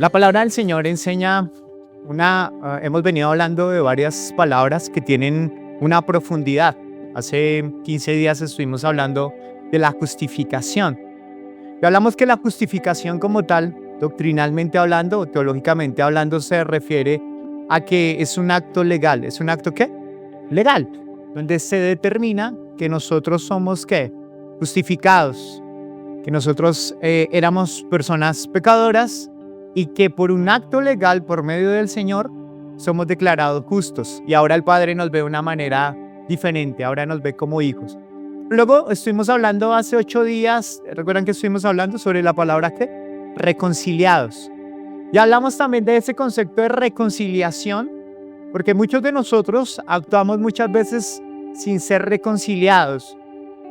La palabra del Señor enseña hemos venido hablando de varias palabras que tienen una profundidad. Hace 15 días estuvimos hablando de la justificación. Y hablamos que la justificación como tal, doctrinalmente hablando o teológicamente hablando, se refiere a que es un acto legal. ¿Es un acto qué? Legal, donde se determina que nosotros somos ¿qué? Justificados, que nosotros éramos personas pecadoras y que por un acto legal, por medio del Señor, somos declarados justos. Y ahora el Padre nos ve de una manera diferente, ahora nos ve como hijos. Luego estuvimos hablando hace 8 días, ¿recuerdan que estuvimos hablando sobre la palabra qué? Reconciliados. Y hablamos también de ese concepto de reconciliación, porque muchos de nosotros actuamos muchas veces sin ser reconciliados.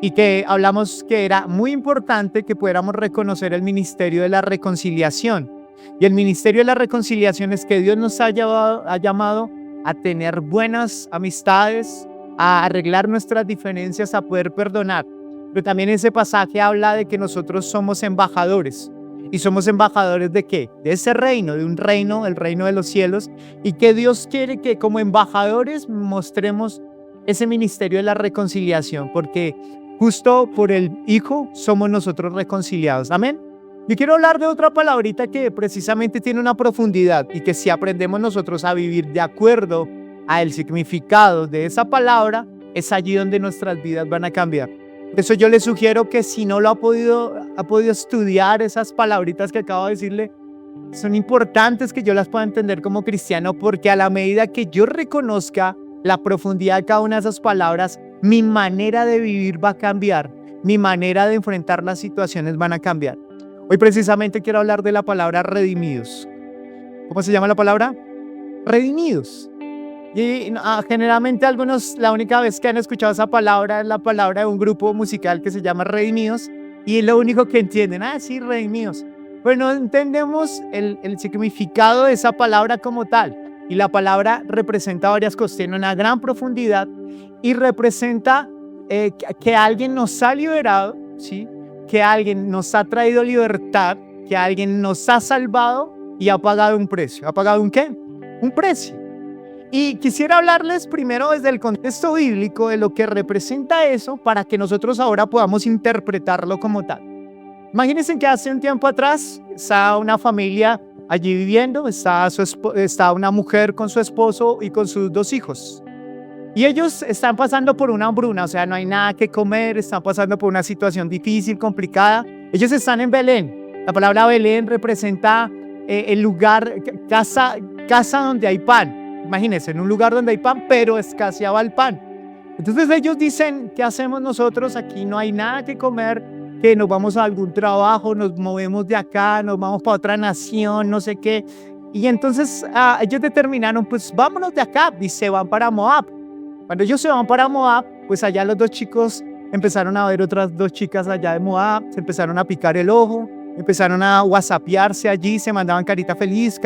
Y que hablamos que era muy importante que pudiéramos reconocer el ministerio de la reconciliación. Y el ministerio de la reconciliación es que Dios nos ha llamado a tener buenas amistades, a arreglar nuestras diferencias, a poder perdonar. Pero también ese pasaje habla de que nosotros somos embajadores. ¿Y somos embajadores de qué? De ese reino, de un reino, el reino de los cielos. Y que Dios quiere que como embajadores mostremos ese ministerio de la reconciliación. Porque justo por el Hijo somos nosotros reconciliados. Amén. Yo quiero hablar de otra palabrita que precisamente tiene una profundidad y que si aprendemos nosotros a vivir de acuerdo al significado de esa palabra, es allí donde nuestras vidas van a cambiar. Por eso yo les sugiero que si no lo ha podido estudiar esas palabritas que acabo de decirle, son importantes que yo las pueda entender como cristiano, porque a la medida que yo reconozca la profundidad de cada una de esas palabras, mi manera de vivir va a cambiar, mi manera de enfrentar las situaciones van a cambiar. Hoy precisamente quiero hablar de la palabra redimidos. ¿Cómo se llama la palabra? Redimidos. Y generalmente algunos la única vez que han escuchado esa palabra es la palabra de un grupo musical que se llama Redimidos y es lo único que entienden. Sí, redimidos. Pero no entendemos el significado de esa palabra como tal. Y la palabra representa varias cosas, tiene una gran profundidad y representa que alguien nos ha liberado, ¿sí? Que alguien nos ha traído libertad, que alguien nos ha salvado y ha pagado un precio. ¿Ha pagado un qué? Un precio. Y quisiera hablarles primero desde el contexto bíblico de lo que representa eso para que nosotros ahora podamos interpretarlo como tal. Imagínense que hace un tiempo atrás estaba una familia allí viviendo, estaba una mujer con su esposo y con sus 2 hijos. Y ellos están pasando por una hambruna, o sea, no hay nada que comer, están pasando por una situación difícil, complicada. Ellos están en Belén. La palabra Belén representa el lugar, casa donde hay pan. Imagínense, en un lugar donde hay pan, pero escaseaba el pan. Entonces ellos dicen, ¿qué hacemos nosotros? Aquí no hay nada que comer, que nos vamos a algún trabajo, nos movemos de acá, nos vamos para otra nación, no sé qué. Y entonces ellos determinaron, pues vámonos de acá, y se van para Moab. Cuando ellos se van para Moab, pues allá los 2 chicos empezaron a ver otras 2 chicas allá de Moab, se empezaron a picar el ojo, empezaron a whatsappearse allí, se mandaban carita feliz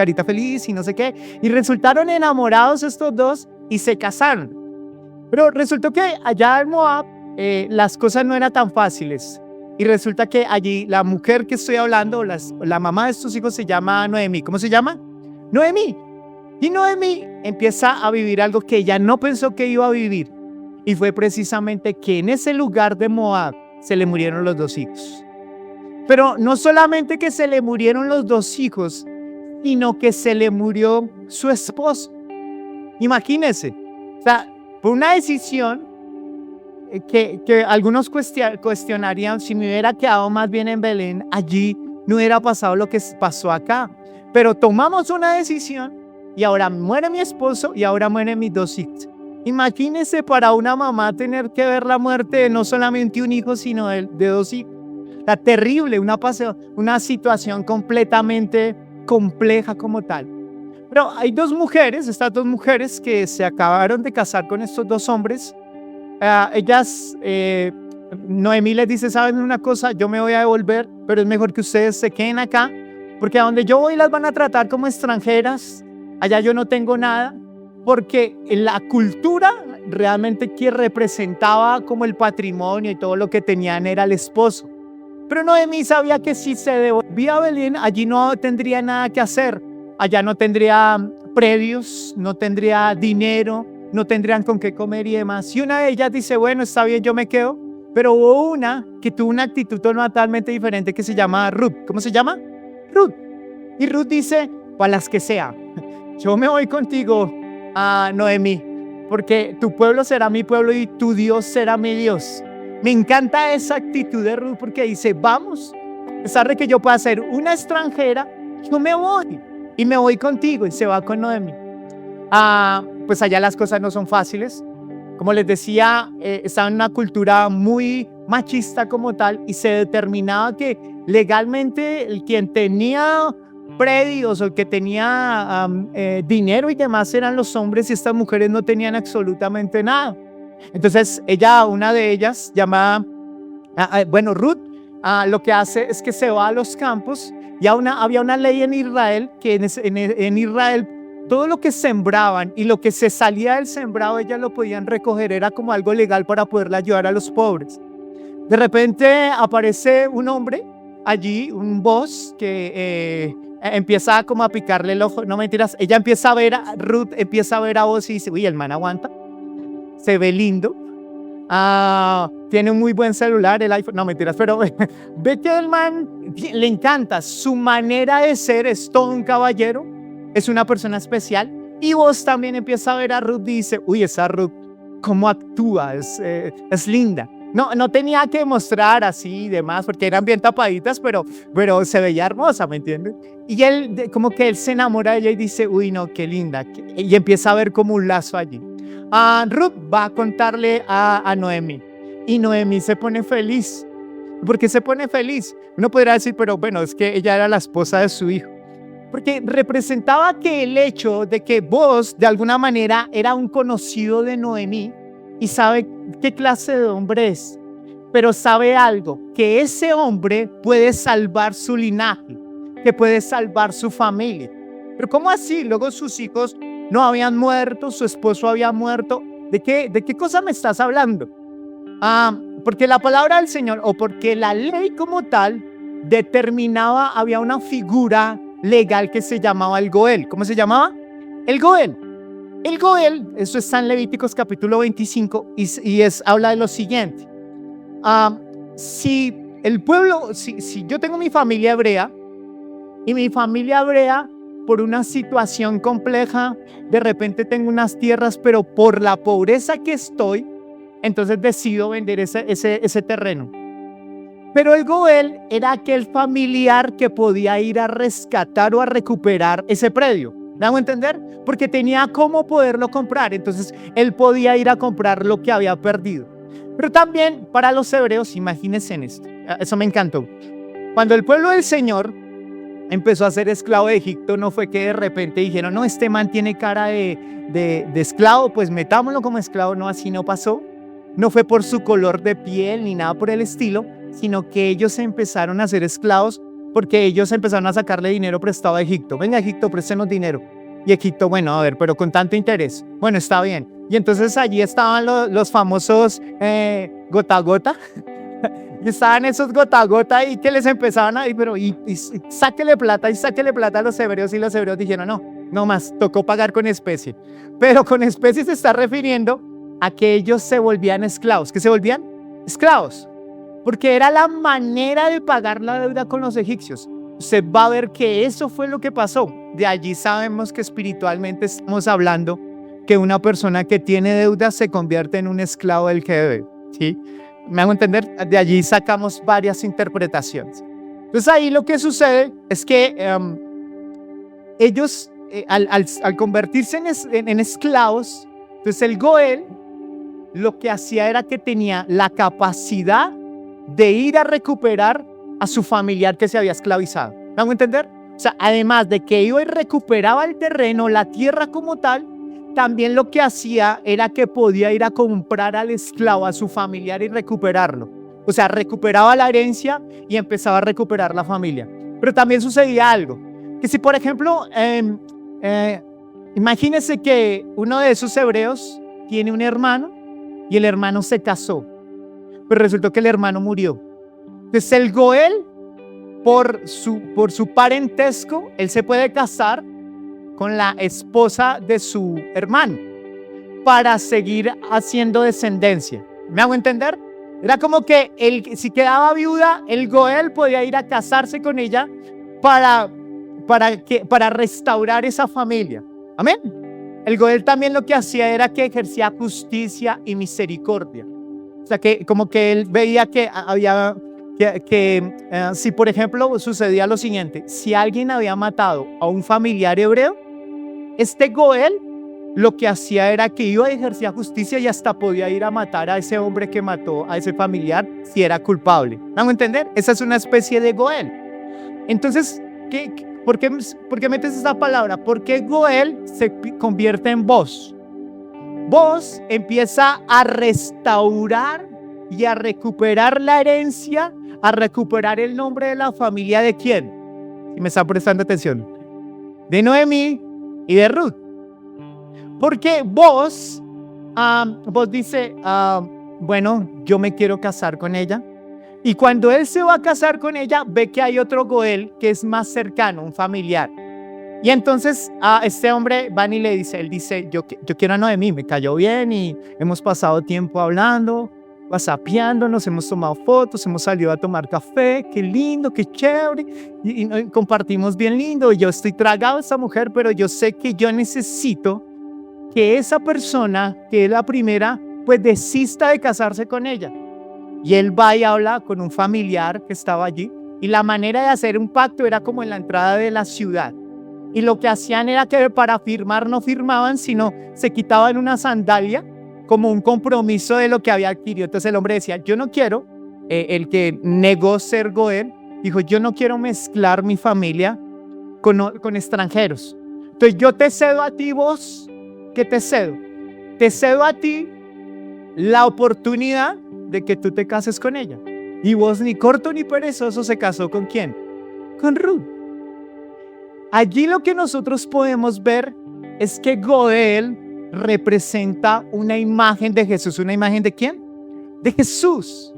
y no sé qué, y resultaron enamorados estos 2 y se casaron. Pero resultó que allá en Moab las cosas no eran tan fáciles, y resulta que allí la mujer que estoy hablando, la mamá de estos hijos se llama Noemí. ¿Cómo se llama? Noemí. Y Noemí empieza a vivir algo que ella no pensó que iba a vivir. Y fue precisamente que en ese lugar de Moab se le murieron los 2 hijos. Pero no solamente que se le murieron los 2 hijos, sino que se le murió su esposo. Imagínense. O sea, por una decisión que algunos cuestionarían, si me hubiera quedado más bien en Belén, allí no hubiera pasado lo que pasó acá. Pero tomamos una decisión y ahora muere mi esposo y ahora mueren mis 2 hijos. Imagínense para una mamá tener que ver la muerte de no solamente un hijo, sino de 2 hijos. La terrible, una situación completamente compleja como tal. Pero hay 2 mujeres, estas 2 mujeres que se acabaron de casar con estos 2 hombres. Noemí les dice, ¿saben una cosa? Yo me voy a devolver, pero es mejor que ustedes se queden acá, porque a donde yo voy las van a tratar como extranjeras. Allá yo no tengo nada, porque la cultura realmente que representaba como el patrimonio y todo lo que tenían era el esposo. Pero Noemí sabía que si se devolvía a Belén, allí no tendría nada que hacer. Allá no tendría predios, no tendría dinero, no tendrían con qué comer y demás. Y una de ellas dice, bueno, está bien, yo me quedo. Pero hubo una que tuvo una actitud totalmente diferente que se llama Ruth. ¿Cómo se llama? Ruth. Y Ruth dice, para las que sea, yo me voy contigo a Noemí, porque tu pueblo será mi pueblo y tu Dios será mi Dios. Me encanta esa actitud de Ruth porque dice, vamos, a pesar de que yo pueda ser una extranjera, yo me voy y me voy contigo, y se va con Noemí. Pues allá las cosas no son fáciles. Como les decía, estaba en una cultura muy machista como tal y se determinaba que legalmente el quien tenía predios o el que tenía dinero y demás eran los hombres, y estas mujeres no tenían absolutamente nada. Entonces una de ellas llamada, Ruth, lo que hace es que se va a los campos, y había una ley en Israel que en Israel todo lo que sembraban y lo que se salía del sembrado ellas lo podían recoger, era como algo legal para poderle ayudar a los pobres. De repente aparece un hombre allí, un boss que empieza como a picarle el ojo, no mentiras, ella empieza a ver Ruth empieza a ver a vos y dice, uy, el man aguanta, se ve lindo, tiene un muy buen celular, el iPhone, no mentiras, pero ve que el man le encanta, su manera de ser es todo un caballero, es una persona especial. Y vos también empiezas a ver a Ruth y dice, uy, esa Ruth, cómo actúa, es linda. No tenía que mostrar así y demás, porque eran bien tapaditas, pero se veía hermosa, ¿me entiendes? Y él, como que él se enamora de ella y dice, uy, no, qué linda. Y empieza a ver como un lazo allí. Ruth va a contarle a Noemí, y Noemí se pone feliz. ¿Por qué se pone feliz? Uno podría decir, pero bueno, es que ella era la esposa de su hijo. Porque representaba que el hecho de que vos, de alguna manera, era un conocido de Noemí y sabe qué clase de hombre es, pero sabe algo, que ese hombre puede salvar su linaje, que puede salvar su familia. Pero ¿cómo así? Luego sus hijos no habían muerto, su esposo había muerto. ¿De qué cosa me estás hablando? Porque la palabra del Señor, o porque la ley como tal determinaba, había una figura legal que se llamaba el Goel. ¿Cómo se llamaba? El Goel. El Goel, eso está en Levíticos capítulo 25 y habla de lo siguiente. Si el pueblo, si yo tengo mi familia hebrea y mi familia hebrea por una situación compleja, de repente tengo unas tierras, pero por la pobreza que estoy, entonces decido vender ese terreno. Pero el Goel era aquel familiar que podía ir a rescatar o a recuperar ese predio. ¿Me hago entender? Porque tenía cómo poderlo comprar. Entonces él podía ir a comprar lo que había perdido. Pero también para los hebreos, imagínense en esto. Eso me encantó. Cuando el pueblo del Señor empezó a ser esclavo de Egipto, no fue que de repente dijeron, no, este man tiene cara de esclavo, pues metámoslo como esclavo. No, así no pasó. No fue por su color de piel ni nada por el estilo, sino que ellos empezaron a ser esclavos porque ellos empezaron a sacarle dinero prestado a Egipto. Venga, Egipto, préstenos dinero. Y Egipto, bueno, a ver, pero con tanto interés. Bueno, está bien. Y entonces allí estaban los famosos gota a gota. Y estaban esos gota a gota y que les empezaban a decir, y sáquele plata a los hebreos. Y los hebreos dijeron, no más, tocó pagar con especie. Pero con especie se está refiriendo a que ellos se volvían esclavos. ¿Qué se volvían? Esclavos. Porque era la manera de pagar la deuda con los egipcios. Usted va a ver que eso fue lo que pasó. De allí sabemos que espiritualmente estamos hablando que una persona que tiene deuda se convierte en un esclavo del que debe. ¿Sí? ¿Me hago entender? De allí sacamos varias interpretaciones. Entonces ahí lo que sucede es que ellos al convertirse en esclavos, entonces el Goel lo que hacía era que tenía la capacidad de ir a recuperar a su familiar que se había esclavizado. ¿Me hago entender? O sea, además de que iba y recuperaba el terreno, la tierra como tal, también lo que hacía era que podía ir a comprar al esclavo, a su familiar, y recuperarlo. O sea, recuperaba la herencia y empezaba a recuperar la familia. Pero también sucedía algo, que si por ejemplo, imagínense que uno de esos hebreos tiene un hermano y el hermano se casó, pero resultó que el hermano murió. Entonces el Goel, por su parentesco, él se puede casar con la esposa de su hermano para seguir haciendo descendencia. ¿Me hago entender? Era como que si quedaba viuda, el Goel podía ir a casarse con ella para restaurar esa familia. Amén. El Goel también lo que hacía era que ejercía justicia y misericordia. O sea, que como que él veía que había si por ejemplo sucedía lo siguiente: si alguien había matado a un familiar hebreo, este Goel lo que hacía era que iba a ejercer justicia y hasta podía ir a matar a ese hombre que mató a ese familiar si era culpable. ¿Me hago entender? Esa es una especie de Goel. Entonces, ¿por qué metes esa palabra? Porque Goel se convierte en voz. Voz empieza a restaurar y a recuperar la herencia, a recuperar el nombre de la familia ¿de quién? Si me está prestando atención, de Noemí y de Ruth. Porque vos dice, bueno, yo me quiero casar con ella. Y cuando él se va a casar con ella, ve que hay otro Goel que es más cercano, un familiar. Y entonces este hombre van y le dice, él dice, yo quiero a Noemí, me cayó bien y hemos pasado tiempo hablando, whatsappeándonos, hemos tomado fotos, hemos salido a tomar café, qué lindo, qué chévere, y compartimos bien lindo. Yo estoy tragado de esta mujer, pero yo sé que yo necesito que esa persona, que es la primera, pues desista de casarse con ella. Y él va y habla con un familiar que estaba allí, y la manera de hacer un pacto era como en la entrada de la ciudad. Y lo que hacían era que para firmar no firmaban, sino se quitaban una sandalia como un compromiso de lo que había adquirido. Entonces el hombre decía, yo no quiero, el que negó ser Goel, dijo, yo no quiero mezclar mi familia con extranjeros. Entonces yo te cedo a ti, vos, ¿qué te cedo? Te cedo a ti la oportunidad de que tú te cases con ella. Y vos, ni corto ni perezoso, se casó ¿con quién? Con Ruth. Allí lo que nosotros podemos ver es que Goel representa una imagen de Jesús. ¿Una imagen de quién? De Jesús.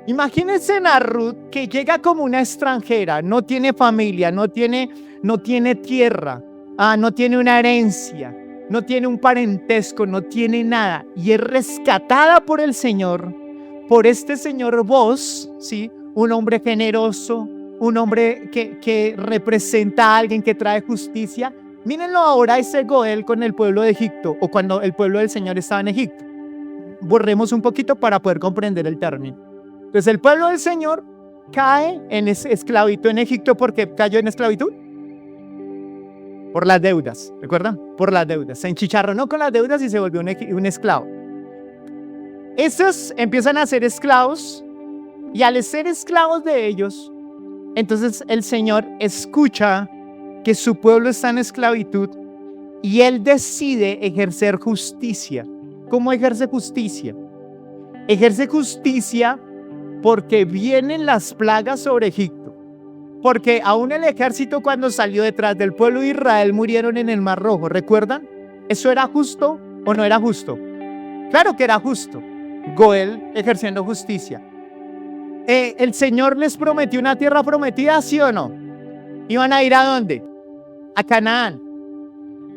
Imagínense a Ruth, que llega como una extranjera, no tiene familia, no tiene tierra, no tiene una herencia, no tiene un parentesco, no tiene nada, y es rescatada por el Señor, por este Señor Vos, ¿sí? Un hombre generoso, un hombre que representa a alguien que trae justicia. Mírenlo ahora ese Goel con el pueblo de Egipto, o cuando el pueblo del Señor estaba en Egipto. Borremos un poquito para poder comprender el término. Entonces el pueblo del Señor cae en esclavitud en Egipto. ¿Por qué cayó en esclavitud? Por las deudas, ¿recuerdan? Por las deudas. Se enchicharronó con las deudas y se volvió un esclavo. Esos empiezan a ser esclavos, y al ser esclavos de ellos, entonces el Señor escucha que su pueblo está en esclavitud y Él decide ejercer justicia. ¿Cómo ejerce justicia? Ejerce justicia porque vienen las plagas sobre Egipto. Porque aún el ejército, cuando salió detrás del pueblo de Israel, murieron en el Mar Rojo. ¿Recuerdan? ¿Eso era justo o no era justo? Claro que era justo. Goel ejerciendo justicia. ¿El Señor les prometió una tierra prometida, sí o no? ¿Iban a ir a dónde? A Canaán.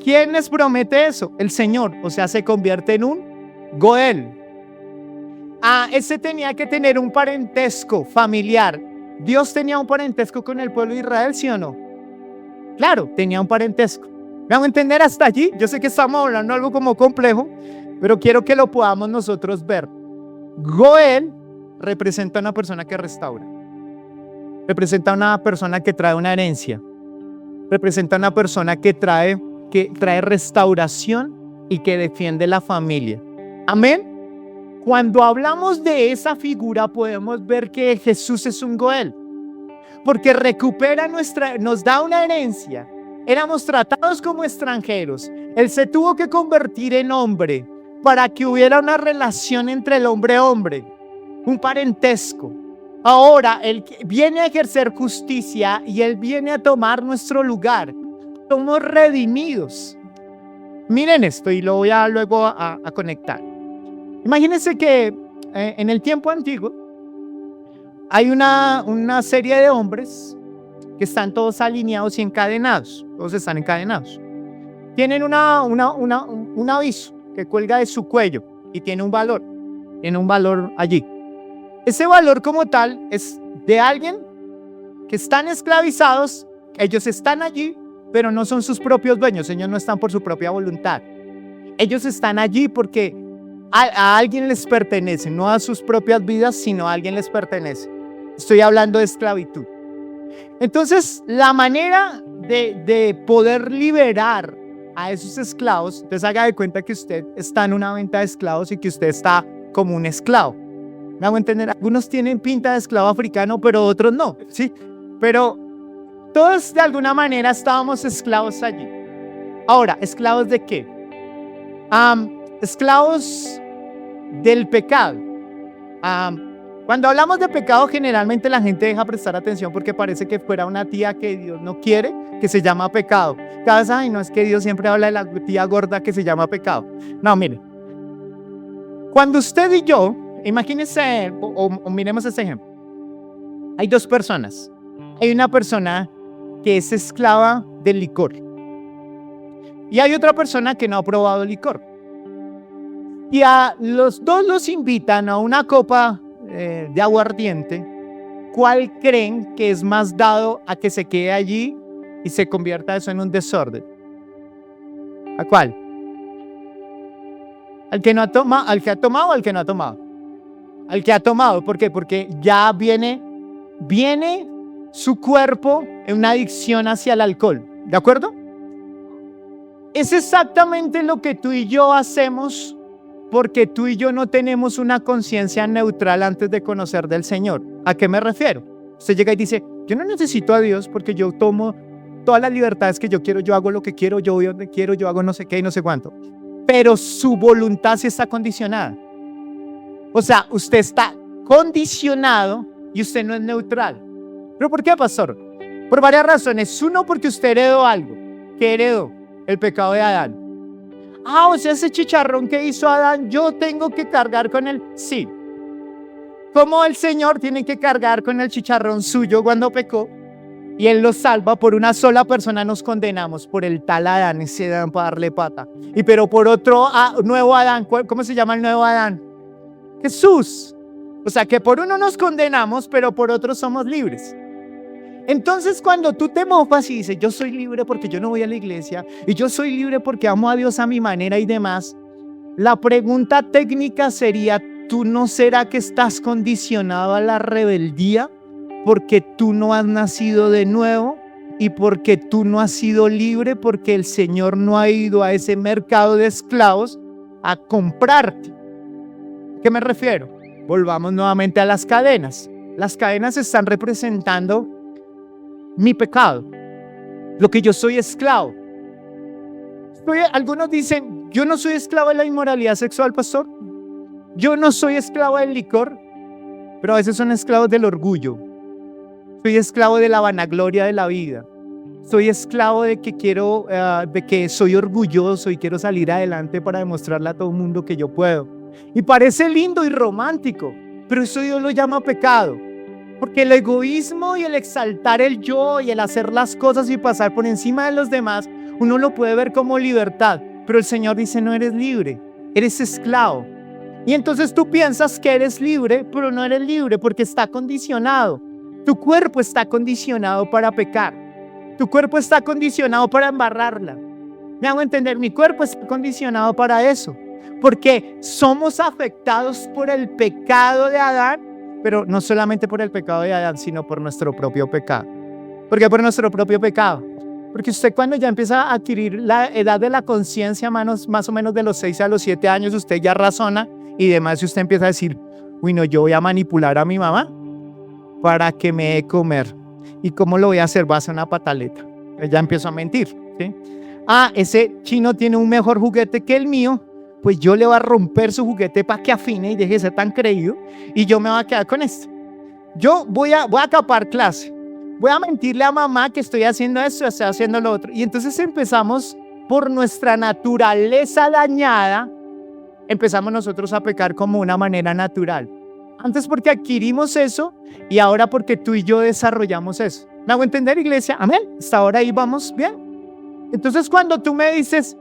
¿Quién les promete eso? El Señor. O sea, se convierte en un Goel. Ese tenía que tener un parentesco familiar. ¿Dios tenía un parentesco con el pueblo de Israel, sí o no? Claro, tenía un parentesco. ¿Me hago entender hasta allí? Yo sé que estamos hablando de algo como complejo, pero quiero que lo podamos nosotros ver. Goel representa a una persona que restaura. Representa a una persona que trae una herencia. Representa a una persona que trae restauración y que defiende la familia. Amén. Cuando hablamos de esa figura, podemos ver que Jesús es un Goel, porque recupera nos da una herencia. Éramos tratados como extranjeros. Él se tuvo que convertir en hombre para que hubiera una relación entre el hombre, un parentesco. Ahora Él viene a ejercer justicia y Él viene a tomar nuestro lugar. Somos redimidos. Miren esto y lo voy a luego a conectar. Imagínense que en el tiempo antiguo hay una serie de hombres que están todos alineados y encadenados. Todos están encadenados. Tienen un aviso que cuelga de su cuello y tiene un valor. Tiene un valor allí. Ese valor como tal es de alguien que están esclavizados. Ellos están allí, pero no son sus propios dueños. Ellos no están por su propia voluntad. Ellos están allí porque a alguien les pertenece, no a sus propias vidas, sino a alguien les pertenece. Estoy hablando de esclavitud. Entonces, la manera de poder liberar a esos esclavos, entonces haga de cuenta que usted está en una venta de esclavos y que usted está como un esclavo. ¿Me hago entender? Algunos tienen pinta de esclavo africano, pero otros no, ¿sí? Pero todos de alguna manera estábamos esclavos allí. Ahora, ¿esclavos de qué? Esclavos del pecado. Cuando hablamos de pecado, generalmente la gente deja prestar atención porque parece que fuera una tía que Dios no quiere, que se llama pecado. Cada vez, ay, no, es que Dios siempre habla de la tía gorda que se llama pecado. No, mire. Cuando usted y yo, imagínense, o miremos este ejemplo. Hay dos personas. Hay una persona que es esclava del licor. Y hay otra persona que no ha probado el licor. Y a los dos los invitan a una copa de aguardiente. ¿Cuál creen que es más dado a que se quede allí y se convierta eso en un desorden? ¿A cuál? ¿Al que no ha tomado? ¿Al que ha tomado o al que no ha tomado? Al que ha tomado. ¿Por qué? Porque ya viene su cuerpo en una adicción hacia el alcohol. ¿De acuerdo? Es exactamente lo que tú y yo hacemos porque tú y yo no tenemos una conciencia neutral antes de conocer del Señor. ¿A qué me refiero? Usted llega y dice, yo no necesito a Dios porque yo tomo todas las libertades que yo quiero, yo hago lo que quiero, yo voy donde quiero, yo hago no sé qué y no sé cuánto. Pero su voluntad sí está condicionada. O sea, usted está condicionado y usted no es neutral. ¿Pero por qué, pastor? Por varias razones. Uno, porque usted heredó algo. ¿Qué heredó? El pecado de Adán. O sea, ese chicharrón que hizo Adán, yo tengo que cargar con él. Sí. Como el Señor tiene que cargar con el chicharrón suyo cuando pecó y Él los salva, por una sola persona nos condenamos, por el tal Adán, ese Adán para darle pata. Y pero por otro nuevo Adán, ¿cómo se llama el nuevo Adán? Jesús. O sea que por uno nos condenamos, pero por otro somos libres. Entonces cuando tú te mofas y dices, yo soy libre porque yo no voy a la iglesia y yo soy libre porque amo a Dios a mi manera y demás, la pregunta técnica sería, ¿tú no será que estás condicionado a la rebeldía porque tú no has nacido de nuevo y porque tú no has sido libre, porque el Señor no ha ido a ese mercado de esclavos a comprarte? ¿A qué me refiero? Volvamos nuevamente a las cadenas. Las cadenas están representando mi pecado, lo que yo soy esclavo. Algunos dicen, yo no soy esclavo de la inmoralidad sexual, pastor. Yo no soy esclavo del licor, pero a veces son esclavos del orgullo. Soy esclavo de la vanagloria de la vida. Soy esclavo de que soy orgulloso y quiero salir adelante para demostrarle a todo el mundo que yo puedo. Y parece lindo y romántico, pero eso Dios lo llama pecado. Porque el egoísmo y el exaltar el yo y el hacer las cosas y pasar por encima de los demás, uno lo puede ver como libertad. Pero el Señor dice, no eres libre, eres esclavo. Y entonces tú piensas que eres libre, pero no eres libre porque está condicionado. Tu cuerpo está condicionado para pecar. Tu cuerpo está condicionado para embarrarla. ¿Me hago entender? Mi cuerpo está condicionado para eso. Porque somos afectados por el pecado de Adán, pero no solamente por el pecado de Adán, sino por nuestro propio pecado. ¿Por qué por nuestro propio pecado? Porque usted cuando ya empieza a adquirir la edad de la conciencia, más o menos de los 6 a los 7 años, usted ya razona y demás, y usted empieza a decir, uy, no, yo voy a manipular a mi mamá para que me dé comer. ¿Y cómo lo voy a hacer? Va a hacer una pataleta. Ya empiezo a mentir, ¿sí? Ese chino tiene un mejor juguete que el mío, pues yo le voy a romper su juguete para que afine y deje de ser tan creído y yo me voy a quedar con esto. Yo voy a acapar clase. Voy a mentirle a mamá que estoy haciendo esto, estoy haciendo lo otro. Y entonces empezamos por nuestra naturaleza dañada, empezamos nosotros a pecar como una manera natural. Antes porque adquirimos eso y ahora porque tú y yo desarrollamos eso. ¿Me hago entender, iglesia? Amén. Hasta ahora ahí vamos bien. Entonces cuando tú me dices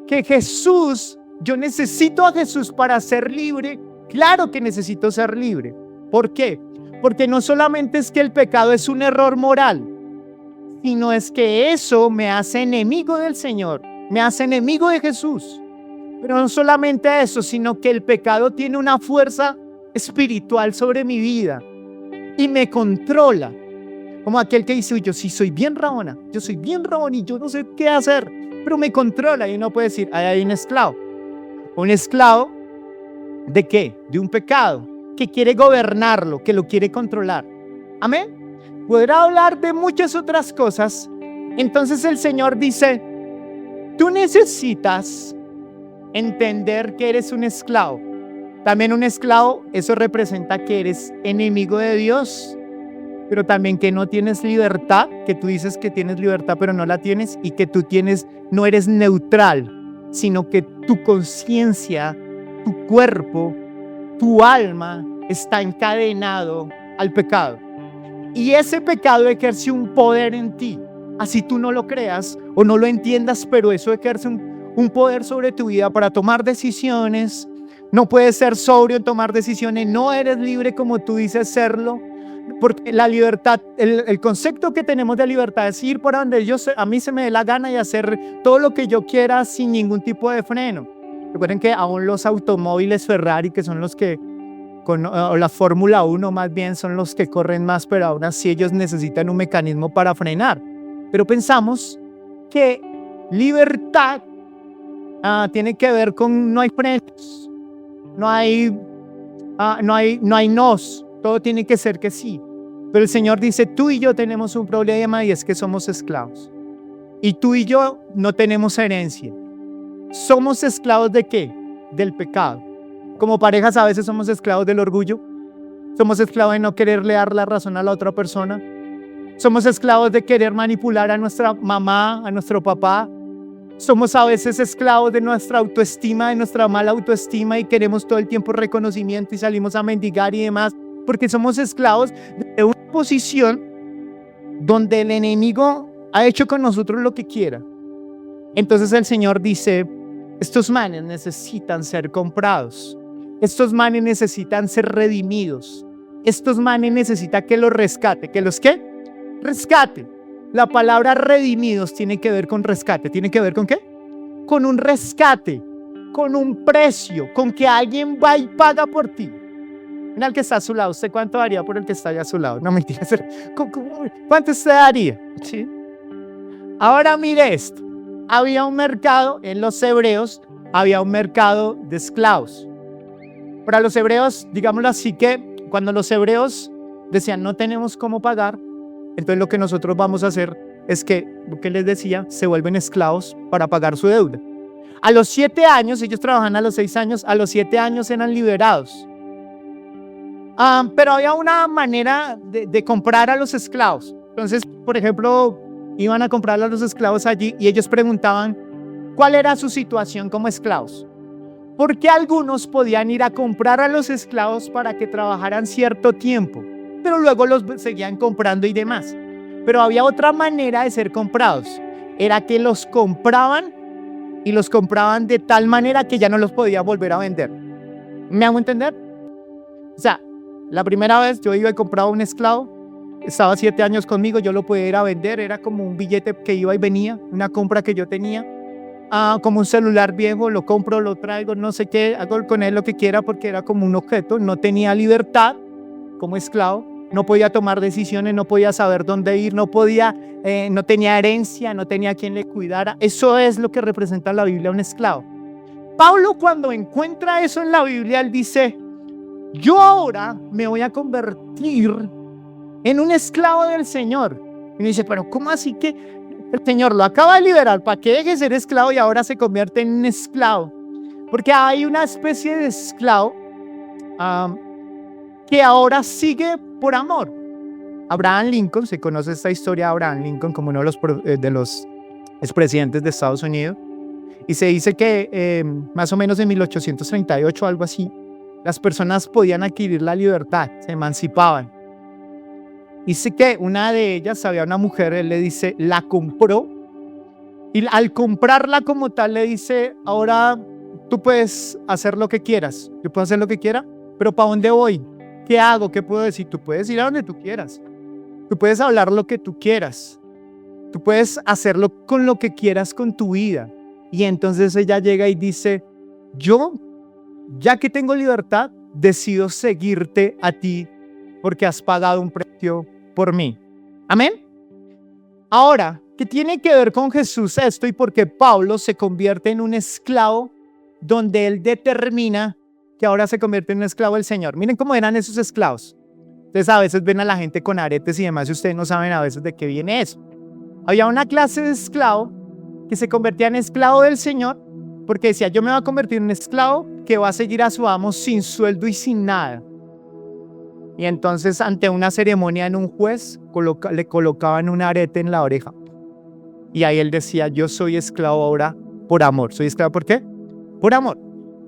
que Jesús, yo necesito a Jesús para ser libre, claro que necesito ser libre. ¿Por qué? Porque no solamente es que el pecado es un error moral, sino es que eso me hace enemigo del Señor, me hace enemigo de Jesús. Pero no solamente eso, sino que el pecado tiene una fuerza espiritual sobre mi vida y me controla. Como aquel que dice, yo sí soy bien rabona, yo soy bien rabón y yo no sé qué hacer, pero me controla. Y uno puede decir, ahí hay un esclavo. ¿Un esclavo de qué? De un pecado que quiere gobernarlo, que lo quiere controlar. Amén. Podrá hablar de muchas otras cosas. Entonces el Señor dice, tú necesitas entender que eres un esclavo. También un esclavo, eso representa que eres enemigo de Dios, pero también que no tienes libertad, que tú dices que tienes libertad, pero no la tienes, y que tú no eres neutral, sino que tu conciencia, tu cuerpo, tu alma está encadenado al pecado. Y ese pecado ejerce un poder en ti, así tú no lo creas o no lo entiendas, pero eso ejerce un poder sobre tu vida para tomar decisiones. No puedes ser sobrio en tomar decisiones, no eres libre como tú dices serlo, porque la libertad, el concepto que tenemos de libertad es ir por donde a mí se me dé la gana y hacer todo lo que yo quiera sin ningún tipo de freno. Recuerden que aún los automóviles Ferrari, que son los que, o la Fórmula 1 más bien, son los que corren más, pero aún así ellos necesitan un mecanismo para frenar. Pero pensamos que libertad tiene que ver con no hay frenos, no hay nos, todo tiene que ser que sí. Pero el Señor dice, tú y yo tenemos un problema y es que somos esclavos. Y tú y yo no tenemos herencia. ¿Somos esclavos de qué? Del pecado. Como parejas a veces somos esclavos del orgullo. Somos esclavos de no quererle dar la razón a la otra persona. Somos esclavos de querer manipular a nuestra mamá, a nuestro papá. Somos a veces esclavos de nuestra autoestima, de nuestra mala autoestima y queremos todo el tiempo reconocimiento y salimos a mendigar y demás, porque somos esclavos de una posición donde el enemigo ha hecho con nosotros lo que quiera. Entonces el Señor dice, estos manes necesitan ser comprados, estos manes necesitan ser redimidos, estos manes necesitan que los rescate. ¿Que los qué? Rescate. La palabra redimidos tiene que ver con rescate. ¿Tiene que ver con qué? Con un rescate, con un precio, con que alguien va y paga por ti. Mira al que está a su lado. ¿Usted cuánto daría por el que está allá a su lado? No, mentira. ¿Cuánto usted daría? ¿Sí? Ahora mire esto. Había un mercado en los hebreos, había un mercado de esclavos. Para los hebreos, digámoslo así, que cuando los hebreos decían no tenemos cómo pagar, entonces lo que nosotros vamos a hacer es que, lo que les decía, se vuelven esclavos para pagar su deuda. A los 7 años, ellos trabajan a los 6 años, a los 7 años eran liberados. Pero había una manera de comprar a los esclavos. Entonces, por ejemplo, iban a comprar a los esclavos allí y ellos preguntaban cuál era su situación como esclavos. Porque algunos podían ir a comprar a los esclavos para que trabajaran cierto tiempo, pero luego los seguían comprando y demás. Pero había otra manera de ser comprados. Era que los compraban y los compraban de tal manera que ya no los podía volver a vender. ¿Me hago entender? O sea, la primera vez yo iba y compraba un esclavo, estaba 7 años conmigo, yo lo podía ir a vender, era como un billete que iba y venía, una compra que yo tenía, como un celular viejo, lo compro, lo traigo, no sé qué, hago con él lo que quiera porque era como un objeto, no tenía libertad como esclavo, no podía tomar decisiones, no podía saber dónde ir, no tenía herencia, no tenía quien le cuidara. Eso es lo que representa la Biblia un esclavo. Pablo, cuando encuentra eso en la Biblia, él dice, yo ahora me voy a convertir en un esclavo del Señor. Y me dice, pero ¿cómo así que el Señor lo acaba de liberar para que deje de ser esclavo y ahora se convierte en un esclavo? Porque hay una especie de esclavo que ahora sigue por amor. Abraham Lincoln, se conoce esta historia de Abraham Lincoln como uno de los expresidentes de Estados Unidos, y se dice que más o menos en 1838, algo así, las personas podían adquirir la libertad, se emancipaban. Dice que una de ellas, había una mujer, él le dice, la compró. Y al comprarla como tal le dice, ahora tú puedes hacer lo que quieras. Yo puedo hacer lo que quiera, pero ¿para dónde voy? ¿Qué hago? ¿Qué puedo decir? Tú puedes ir a donde tú quieras. Tú puedes hablar lo que tú quieras. Tú puedes hacerlo con lo que quieras con tu vida. Y entonces ella llega y dice, yo, ya que tengo libertad, decido seguirte a ti porque has pagado un precio por mí. Amén. Ahora, ¿qué tiene que ver con Jesús esto? Y porque Pablo se convierte en un esclavo donde él determina que ahora se convierte en un esclavo del Señor. Miren cómo eran esos esclavos. Ustedes a veces ven a la gente con aretes y demás y ustedes no saben a veces de qué viene eso. Había una clase de esclavo que se convertía en esclavo del Señor porque decía, yo me voy a convertir en un esclavo que va a seguir a su amo sin sueldo y sin nada. Y entonces ante una ceremonia en un juez le colocaban un arete en la oreja. Y ahí él decía, yo soy esclavo ahora por amor. ¿Soy esclavo por qué? Por amor.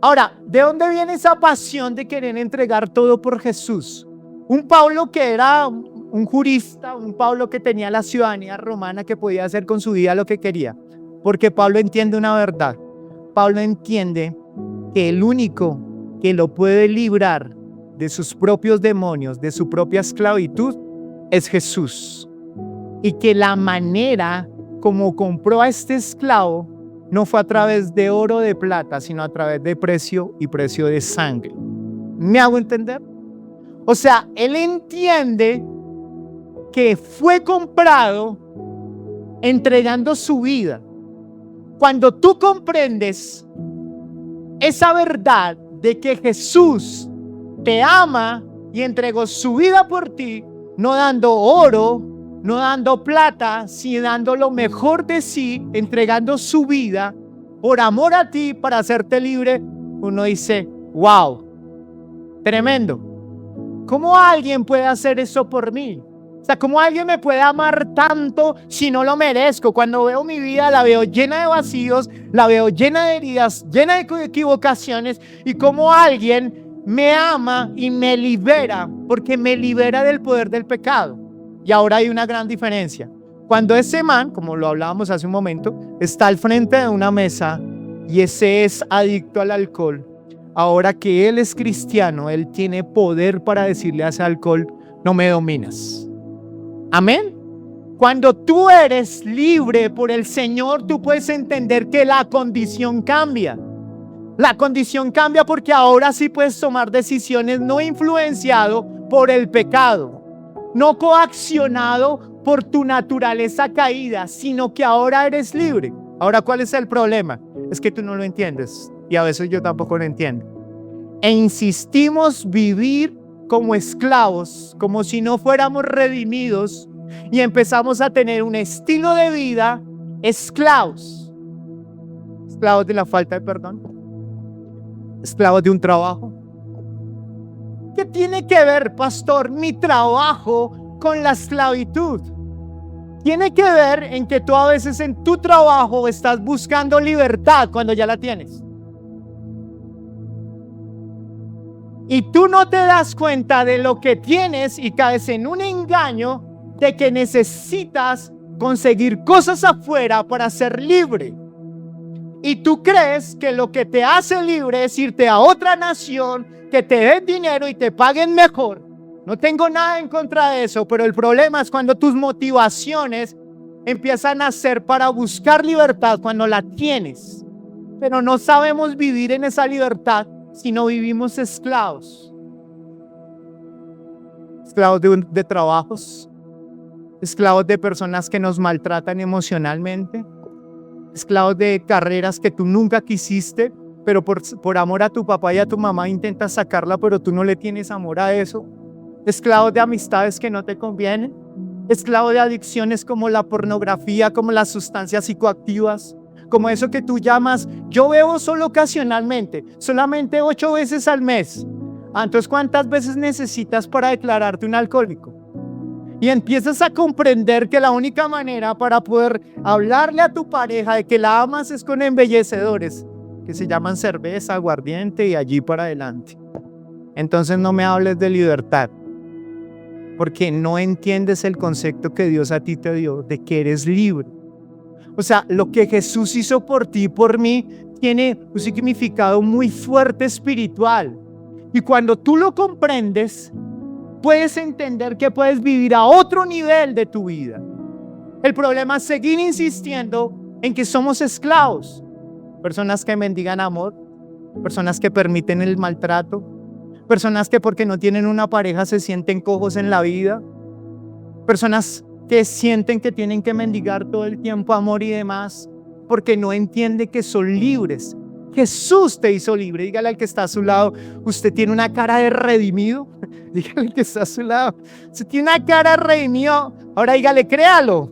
Ahora, ¿de dónde viene esa pasión de querer entregar todo por Jesús? Un Pablo que era un jurista, un Pablo que tenía la ciudadanía romana, que podía hacer con su vida lo que quería. Porque Pablo entiende una verdad. Pablo entiende que el único que lo puede librar de sus propios demonios, de su propia esclavitud, es Jesús. Y que la manera como compró a este esclavo no fue a través de oro o de plata, sino a través de precio y precio de sangre. ¿Me hago entender? O sea, él entiende que fue comprado entregando su vida. Cuando tú comprendes esa verdad de que Jesús te ama y entregó su vida por ti, no dando oro, no dando plata, sino dando lo mejor de sí, entregando su vida por amor a ti para hacerte libre, uno dice, wow, tremendo. ¿Cómo alguien puede hacer eso por mí? O sea, ¿cómo alguien me puede amar tanto si no lo merezco? Cuando veo mi vida, la veo llena de vacíos, la veo llena de heridas, llena de equivocaciones, y cómo alguien me ama y me libera, porque me libera del poder del pecado. Y ahora hay una gran diferencia. Cuando ese man, como lo hablábamos hace un momento, está al frente de una mesa y ese es adicto al alcohol, ahora que él es cristiano, él tiene poder para decirle a ese alcohol, no me dominas. Amén. Cuando tú eres libre por el Señor, tú puedes entender que la condición cambia. La condición cambia porque ahora sí puedes tomar decisiones no influenciado por el pecado, no coaccionado por tu naturaleza caída, sino que ahora eres libre. Ahora, ¿cuál es el problema? Es que tú no lo entiendes y a veces yo tampoco lo entiendo. E insistimos vivir como esclavos, como si no fuéramos redimidos, y empezamos a tener un estilo de vida esclavos. Esclavos de la falta de perdón. Esclavos de un trabajo. ¿Qué tiene que ver, pastor, mi trabajo con la esclavitud? Tiene que ver en que tú a veces en tu trabajo estás buscando libertad cuando ya la tienes. Y tú no te das cuenta de lo que tienes y caes en un engaño de que necesitas conseguir cosas afuera para ser libre. Y tú crees que lo que te hace libre es irte a otra nación, que te den dinero y te paguen mejor. No tengo nada en contra de eso, pero el problema es cuando tus motivaciones empiezan a ser para buscar libertad cuando la tienes. Pero no sabemos vivir en esa libertad si no vivimos esclavos. Esclavos de trabajos, esclavos de personas que nos maltratan emocionalmente, esclavos de carreras que tú nunca quisiste, pero por amor a tu papá y a tu mamá intentas sacarla, pero tú no le tienes amor a eso. Esclavos de amistades que no te convienen, esclavos de adicciones como la pornografía, como las sustancias psicoactivas, como eso que tú llamas, yo bebo solo ocasionalmente, solamente 8 veces al mes. Entonces, ¿cuántas veces necesitas para declararte un alcohólico? Y empiezas a comprender que la única manera para poder hablarle a tu pareja de que la amas es con embellecedores, que se llaman cerveza, aguardiente y allí para adelante. entonces no me hables de libertad, porque no entiendes el concepto que Dios a ti te dio de que eres libre. O sea, lo que Jesús hizo por ti y por mí tiene un significado muy fuerte espiritual. Y cuando tú lo comprendes, puedes entender que puedes vivir a otro nivel de tu vida. El problema es seguir insistiendo en que somos esclavos. Personas que mendigan amor, personas que permiten el maltrato, personas que porque no tienen una pareja se sienten cojos en la vida, personas que sienten que tienen que mendigar todo el tiempo amor y demás, porque no entiende que son libres. Jesús te hizo libre. Dígale al que está a su lado, usted tiene una cara de redimido. Dígale al que está a su lado, usted tiene una cara de redimido. Ahora dígale, créalo.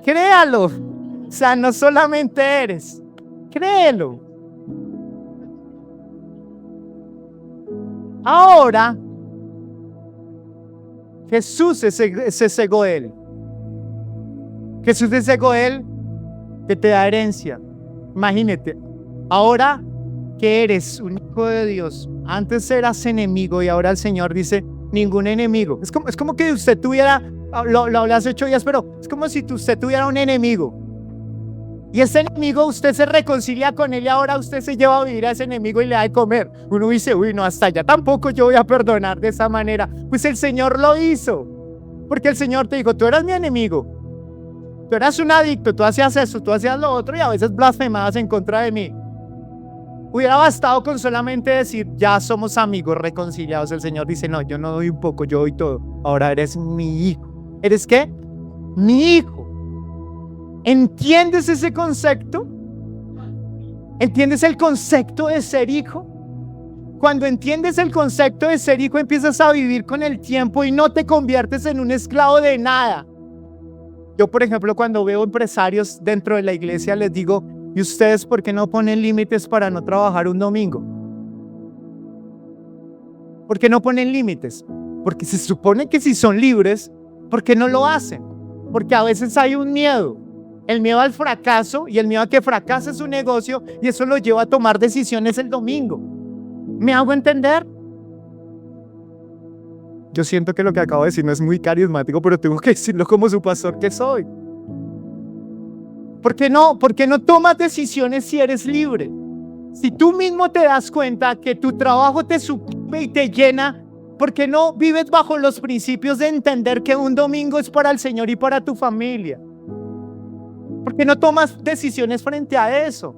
Créalo. O sea, no solamente eres, créelo. Ahora, Jesús es ese Goel. Jesús es ese Goel que te da herencia. Imagínate, ahora que eres un hijo de Dios, antes eras enemigo y ahora el Señor dice, ningún enemigo. Es como que usted tuviera, lo hablas 8 días, pero es como si usted tuviera un enemigo. Y ese enemigo usted se reconcilia con él y ahora usted se lleva a vivir a ese enemigo y le da de comer. Uno dice, uy, no, hasta allá tampoco yo voy a perdonar de esa manera. Pues el Señor lo hizo. Porque el Señor te dijo, tú eras mi enemigo. Tú eras un adicto, tú hacías eso, tú hacías lo otro y a veces blasfemabas en contra de mí. Hubiera bastado con solamente decir, ya somos amigos reconciliados. El Señor dice, no, yo no doy un poco, yo doy todo. Ahora eres mi hijo. ¿Eres qué? Mi hijo. ¿Entiendes ese concepto? ¿Entiendes el concepto de ser hijo? Cuando entiendes el concepto de ser hijo, empiezas a vivir con el tiempo y no te conviertes en un esclavo de nada. Yo, por ejemplo, cuando veo empresarios dentro de la iglesia, les digo, ¿y ustedes por qué no ponen límites para no trabajar un domingo? ¿Por qué no ponen límites? Porque se supone que si son libres, ¿por qué no lo hacen? Porque a veces hay un miedo. El miedo al fracaso y el miedo a que fracase su negocio y eso lo lleva a tomar decisiones el domingo. ¿Me hago entender? Yo siento que lo que acabo de decir no es muy carismático, pero tengo que decirlo como su pastor que soy. ¿Por qué no tomas decisiones si eres libre? Si tú mismo te das cuenta que tu trabajo te suprime y te llena, ¿por qué no vives bajo los principios de entender que un domingo es para el Señor y para tu familia? ¿Por qué no tomas decisiones frente a eso?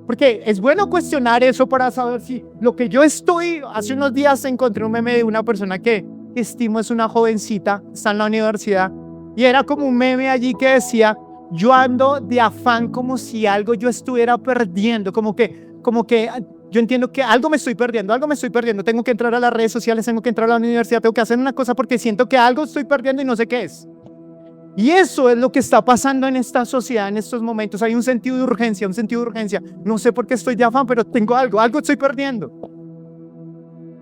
Porque es bueno cuestionar eso para saber si lo que yo estoy... Hace unos días encontré un meme de una persona que estimo es una jovencita, está en la universidad, y era como un meme allí que decía, yo ando de afán como si algo yo estuviera perdiendo, como que yo entiendo que algo me estoy perdiendo, tengo que entrar a las redes sociales, tengo que entrar a la universidad, tengo que hacer una cosa porque siento que algo estoy perdiendo y no sé qué es. Y eso es lo que está pasando en esta sociedad en estos momentos. Hay un sentido de urgencia, No sé por qué estoy de afán, pero tengo algo estoy perdiendo.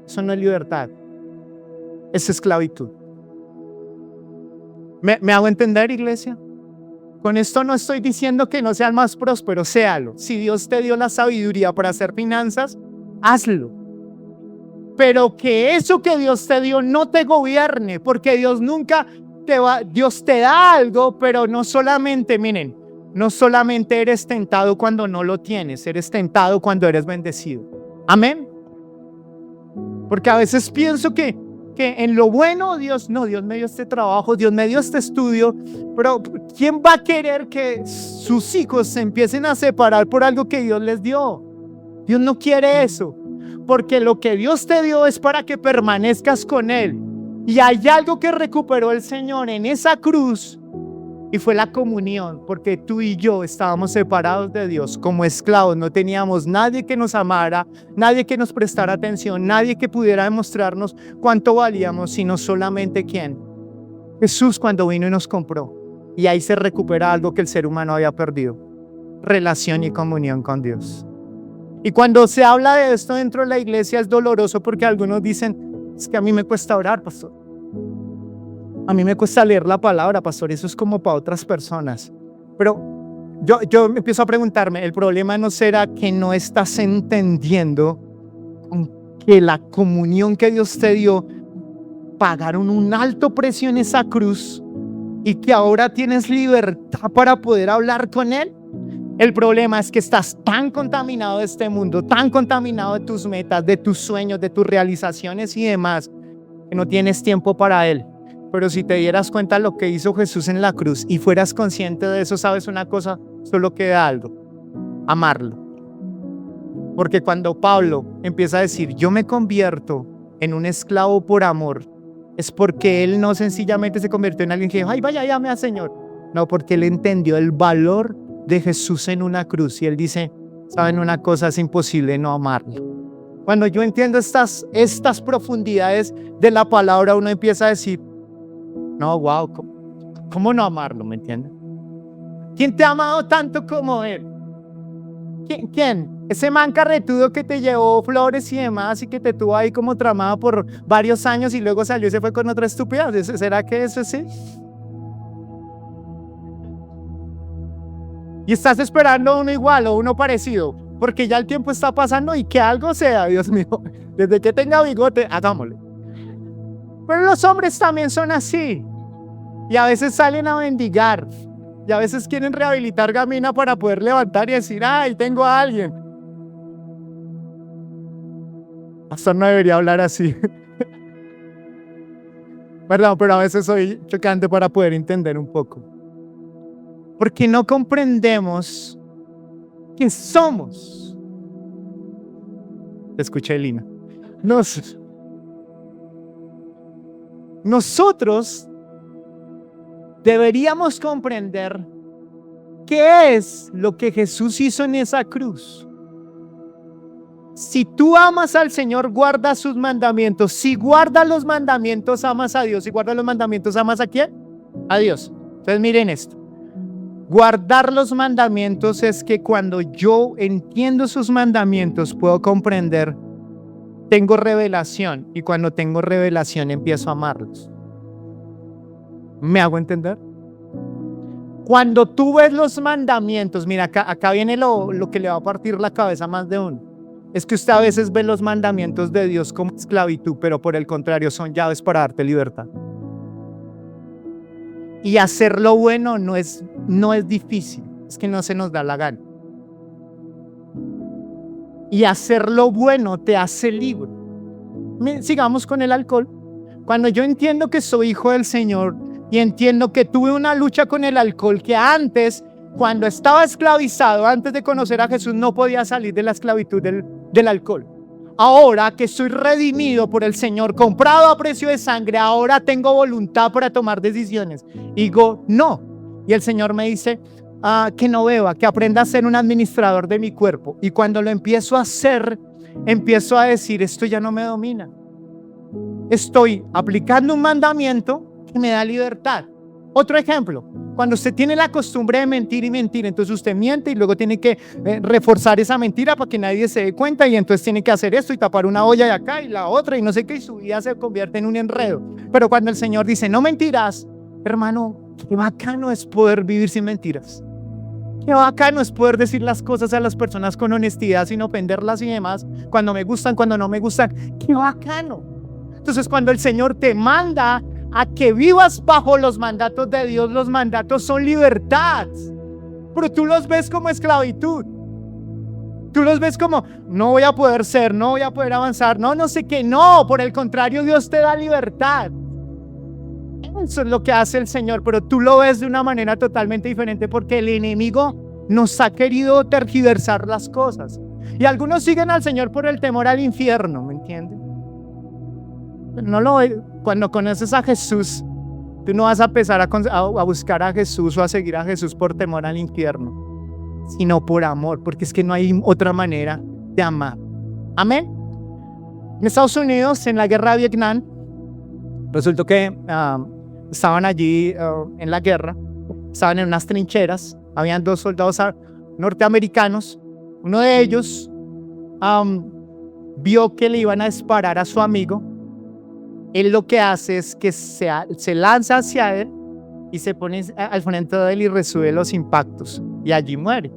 Eso no es libertad, es esclavitud. ¿Me hago entender, iglesia? Con esto no estoy diciendo que no sean más prósperos, séalo. Si Dios te dio la sabiduría para hacer finanzas, hazlo. Pero que eso que Dios te dio no te gobierne, porque Dios nunca... Dios te da algo, pero no solamente eres tentado cuando no lo tienes, eres tentado cuando eres bendecido. Amén. Porque a veces pienso que en lo bueno Dios me dio este trabajo, Dios me dio este estudio, pero ¿quién va a querer que sus hijos se empiecen a separar por algo que Dios les dio? Dios no quiere eso, porque lo que Dios te dio es para que permanezcas con Él. Y hay algo que recuperó el Señor en esa cruz y fue la comunión, porque tú y yo estábamos separados de Dios como esclavos, no teníamos nadie que nos amara, nadie que nos prestara atención, nadie que pudiera demostrarnos cuánto valíamos, sino solamente ¿quién? Jesús cuando vino y nos compró. Y ahí se recupera algo que el ser humano había perdido, relación y comunión con Dios. Y cuando se habla de esto dentro de la iglesia es doloroso porque algunos dicen, es que a mí me cuesta orar, pastor. A mí me cuesta leer la palabra, pastor. Eso es como para otras personas. Pero yo empiezo a preguntarme, ¿el problema no será que no estás entendiendo con que la comunión que Dios te dio pagaron un alto precio en esa cruz y que ahora tienes libertad para poder hablar con Él. El problema es que estás tan contaminado de este mundo, tan contaminado de tus metas, de tus sueños, de tus realizaciones y demás, que no tienes tiempo para Él. Pero si te dieras cuenta de lo que hizo Jesús en la cruz y fueras consciente de eso, ¿sabes una cosa? Solo queda algo: amarlo. Porque cuando Pablo empieza a decir, yo me convierto en un esclavo por amor, es porque él no sencillamente se convirtió en alguien que dijo, ay, vaya, llame al Señor. No, porque él entendió el valor de Jesús en una cruz. Y él dice, ¿saben una cosa? Es imposible no amarlo. Cuando yo entiendo estas profundidades de la palabra, uno empieza a decir, no, wow, ¿cómo no amarlo? ¿Me entiendes? ¿Quién te ha amado tanto como Él? ¿Quién? Ese man carretudo que te llevó flores y demás y que te tuvo ahí como tramado por varios años y luego salió y se fue con otra estúpida. ¿Será que eso es sí? Y estás esperando uno igual o uno parecido, porque ya el tiempo está pasando y que algo sea, Dios mío. Desde que tenga bigote, hagámosle. Pero los hombres también son así. Y a veces salen a mendigar. Y a veces quieren rehabilitar gamina para poder levantar y decir, ay, tengo a alguien. Pastor, no debería hablar así. Perdón, pero a veces soy chocante para poder entender un poco. Porque no comprendemos quién somos. Escuché, Lina. Nosotros deberíamos comprender qué es lo que Jesús hizo en esa cruz. Si tú amas al Señor, guarda sus mandamientos. Si guardas los mandamientos, amas a Dios. Si guardas los mandamientos, ¿amas a quién? A Dios. Entonces miren esto. Guardar los mandamientos es que cuando yo entiendo sus mandamientos, puedo comprender, tengo revelación. Y cuando tengo revelación, empiezo a amarlos. ¿Me hago entender? Cuando tú ves los mandamientos, mira, acá viene lo que le va a partir la cabeza a más de uno. Es que usted a veces ve los mandamientos de Dios como esclavitud, pero por el contrario son llaves para darte libertad. Y hacer lo bueno no es difícil, es que no se nos da la gana. Y hacer lo bueno te hace libre. Sigamos con el alcohol. Cuando yo entiendo que soy hijo del Señor y entiendo que tuve una lucha con el alcohol que antes, cuando estaba esclavizado, antes de conocer a Jesús, no podía salir de la esclavitud del alcohol. Ahora que soy redimido por el Señor, comprado a precio de sangre, ahora tengo voluntad para tomar decisiones. Y digo, no. Y el Señor me dice que no beba, que aprenda a ser un administrador de mi cuerpo. Y cuando lo empiezo a hacer, empiezo a decir, esto ya no me domina. Estoy aplicando un mandamiento que me da libertad. Otro ejemplo, cuando usted tiene la costumbre de mentir y mentir, entonces usted miente y luego tiene que reforzar esa mentira para que nadie se dé cuenta y entonces tiene que hacer esto y tapar una olla de acá y la otra y no sé qué y su vida se convierte en un enredo. Pero cuando el Señor dice no mentirás, hermano, qué bacano es poder vivir sin mentiras. Qué bacano es poder decir las cosas a las personas con honestidad sin ofenderlas y demás, cuando me gustan, cuando no me gustan. Qué bacano. Entonces cuando el Señor te manda a que vivas bajo los mandatos de Dios, los mandatos son libertad, pero tú los ves como esclavitud. Tú los ves como no voy a poder ser, no voy a poder avanzar, no sé qué. No, por el contrario, Dios te da libertad. Eso es lo que hace el Señor, pero tú lo ves de una manera totalmente diferente porque el enemigo nos ha querido tergiversar las cosas. Y algunos siguen al Señor por el temor al infierno, ¿me entiendes? Cuando conoces a Jesús, tú no vas a empezar a buscar a Jesús o a seguir a Jesús por temor al infierno, sino por amor, porque es que no hay otra manera de amar. Amén. En Estados Unidos, en la guerra de Vietnam, resultó que estaban allí en la guerra, estaban en unas trincheras, habían 2 soldados norteamericanos. Uno de ellos vio que le iban a disparar a su amigo. Él lo que hace es que se lanza hacia él y se pone al frente de él y recibe los impactos y allí muere.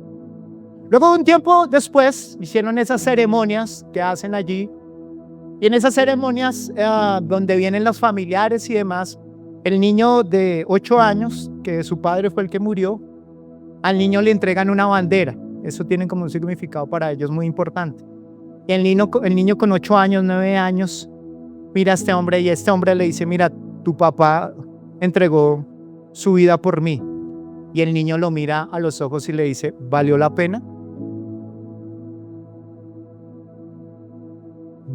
Luego un tiempo después hicieron esas ceremonias que hacen allí Y en esas ceremonias donde vienen los familiares y demás, el niño de 8 años, que su padre fue el que murió, al niño le entregan una bandera. Eso tiene como un significado para ellos muy importante. Y el niño con 8 años, 9 años, mira a este hombre y este hombre le dice, mira, tu papá entregó su vida por mí. Y el niño lo mira a los ojos y le dice, ¿valió la pena?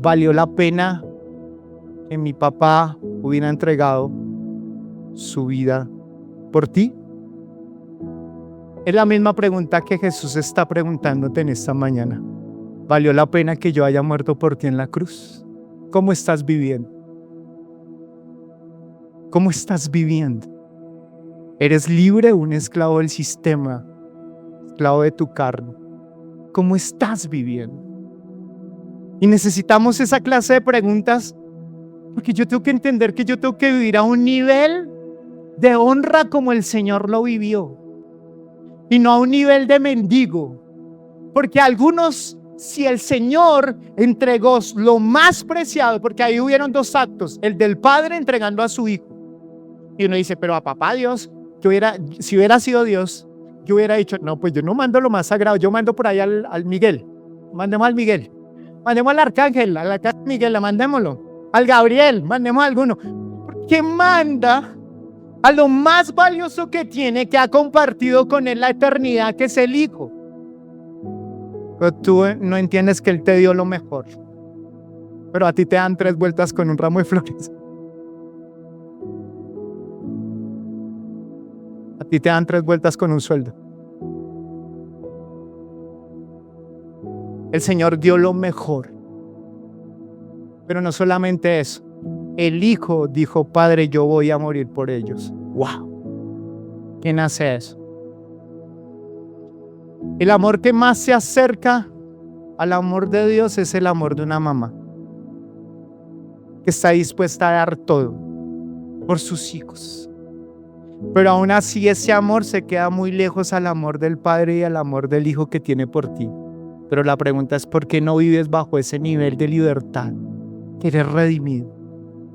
¿Valió la pena que mi papá hubiera entregado su vida por ti? Es la misma pregunta que Jesús está preguntándote en esta mañana. ¿Valió la pena que yo haya muerto por ti en la cruz? ¿Cómo estás viviendo? ¿Cómo estás viviendo? ¿Eres libre o un esclavo del sistema? Esclavo de tu carne. ¿Cómo estás viviendo? Y necesitamos esa clase de preguntas porque yo tengo que entender que yo tengo que vivir a un nivel de honra como el Señor lo vivió y no a un nivel de mendigo. Porque algunos, si el Señor entregó lo más preciado, porque ahí hubieron 2 actos, el del padre entregando a su hijo. Y uno dice, pero a papá Dios, si hubiera sido Dios, yo hubiera dicho, no, pues yo no mando lo más sagrado, yo mando por ahí al Miguel, mandemos al Miguel, mandemos al arcángel Miguel, mandémoslo, al Gabriel, mandemos a alguno. ¿Por qué manda a lo más valioso que tiene, que ha compartido con él la eternidad, que es el hijo? Pero tú no entiendes que él te dio lo mejor, pero a ti te dan 3 vueltas con un ramo de flores. A ti te dan 3 vueltas con un sueldo. El Señor dio lo mejor. Pero no solamente eso. El Hijo dijo, Padre, yo voy a morir por ellos. ¡Wow! ¿Quién hace eso? El amor que más se acerca al amor de Dios es el amor de una mamá que está dispuesta a dar todo por sus hijos. Pero aún así ese amor se queda muy lejos al amor del Padre y al amor del Hijo que tiene por ti. Pero la pregunta es, ¿por qué no vives bajo ese nivel de libertad? Que eres redimido.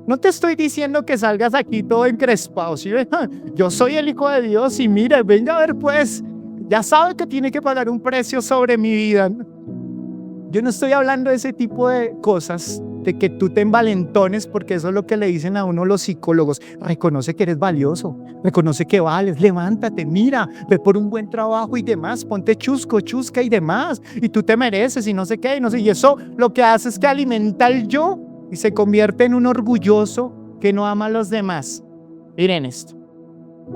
No te estoy diciendo que salgas aquí todo encrespado, ¿sí? Yo soy el Hijo de Dios y mira, venga a ver pues, ya sabe que tiene que pagar un precio sobre mi vida. Yo no estoy hablando de ese tipo de cosas, de que tú te envalentones, porque eso es lo que le dicen a uno los psicólogos. Reconoce que eres valioso, reconoce que vales, levántate, mira, ve por un buen trabajo y demás, ponte chusca y demás, y tú te mereces y no sé qué, y no sé, y eso lo que hace es que alimenta el yo y se convierte en un orgulloso que no ama a los demás. Miren esto,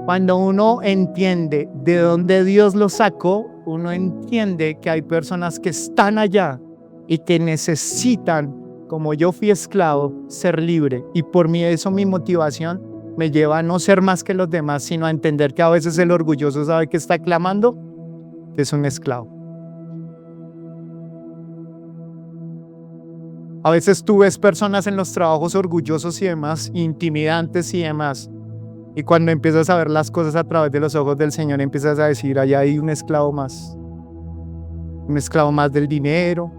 cuando uno entiende de dónde Dios lo sacó, uno entiende que hay personas que están allá y que necesitan, como yo fui esclavo, ser libre. Y por mí eso, mi motivación me lleva a no ser más que los demás, sino a entender que a veces el orgulloso sabe que está clamando, que es un esclavo. A veces tú ves personas en los trabajos orgullosos y demás, intimidantes y demás. Y cuando empiezas a ver las cosas a través de los ojos del Señor, empiezas a decir, allá hay un esclavo más. Un esclavo más del dinero,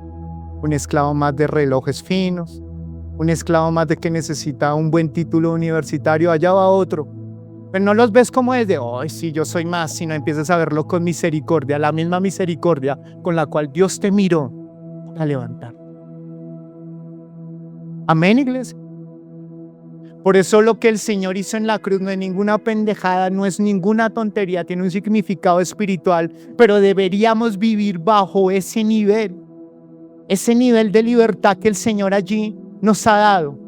un esclavo más de relojes finos, un esclavo más de que necesita un buen título universitario, allá va otro. Pero no los ves como desde, ay, sí, yo soy más, sino empiezas a verlo con misericordia, la misma misericordia con la cual Dios te miró a levantar. Amén, iglesia. Por eso lo que el Señor hizo en la cruz no es ninguna pendejada, no es ninguna tontería, tiene un significado espiritual, pero deberíamos vivir bajo ese nivel de libertad que el Señor allí nos ha dado.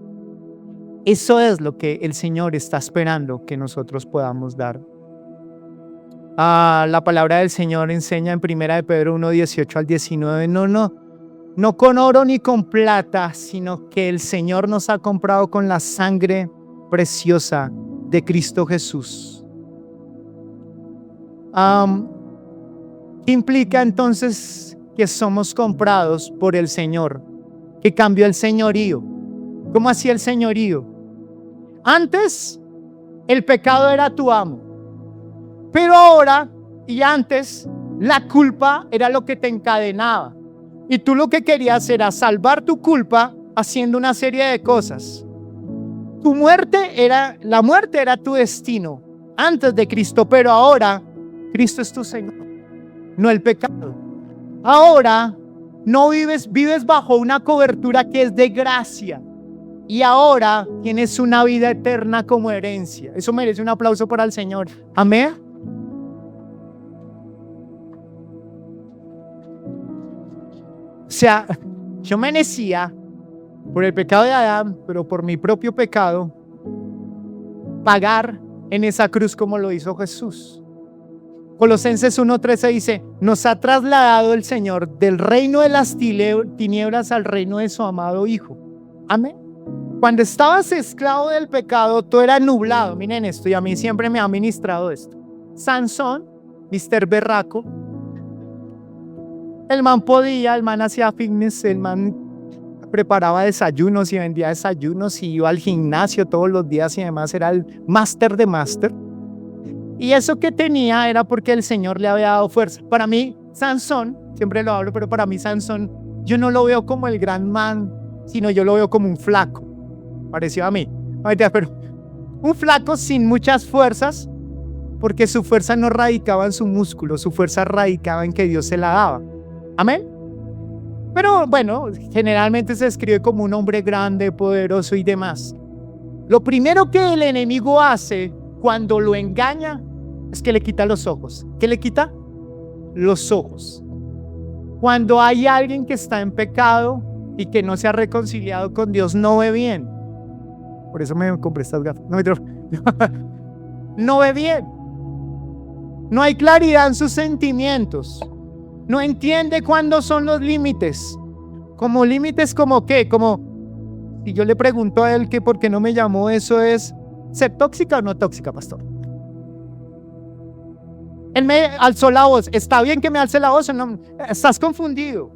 Eso es lo que el Señor está esperando que nosotros podamos dar. La palabra del Señor enseña en 1 de Pedro 1, 18 al 19, no con oro ni con plata, sino que el Señor nos ha comprado con la sangre preciosa de Cristo Jesús. ¿Qué implica entonces que somos comprados por el Señor? Que cambió el señorío. ¿Cómo hacía el señorío? Antes, el pecado era tu amo. Pero ahora y antes, la culpa era lo que te encadenaba. Y tú lo que querías era salvar tu culpa haciendo una serie de cosas. La muerte era tu destino antes de Cristo, pero ahora Cristo es tu Señor, no el pecado. Ahora no vives bajo una cobertura que es de gracia. Y ahora tienes una vida eterna como herencia. Eso merece un aplauso para el Señor. Amén. O sea, yo merecía, por el pecado de Adán, pero por mi propio pecado, pagar en esa cruz como lo hizo Jesús. Colosenses 1:13 dice: nos ha trasladado el Señor del reino de las tinieblas al reino de su amado Hijo. Amén. Cuando estabas esclavo del pecado, todo era nublado. Miren esto, y a mí siempre me ha ministrado esto. Sansón, Mr. Berraco, el man hacía fitness, el man preparaba desayunos y vendía desayunos y iba al gimnasio todos los días y además era el máster de máster. Y eso que tenía era porque el Señor le había dado fuerza. Para mí, Sansón, siempre lo hablo, pero para mí Sansón, yo no lo veo como el gran man, sino yo lo veo como un flaco. Pareció a mí. Pero un flaco sin muchas fuerzas, porque su fuerza no radicaba en su músculo, su fuerza radicaba en que Dios se la daba. Amén. Pero bueno, generalmente se describe como un hombre grande, poderoso y demás. Lo primero que el enemigo hace cuando lo engaña es que le quita los ojos. ¿Qué le quita? Los ojos. Cuando hay alguien que está en pecado y que no se ha reconciliado con Dios, no ve bien. Por eso me compré estas gafas. No ve bien. No hay claridad en sus sentimientos. No entiende cuándo son los límites. Como límites como qué, como si yo le pregunto a él que por qué no me llamó, eso es ser tóxica o no tóxica, pastor. Él me alzó la voz. ¿Está bien que me alce la voz o no? Estás confundido,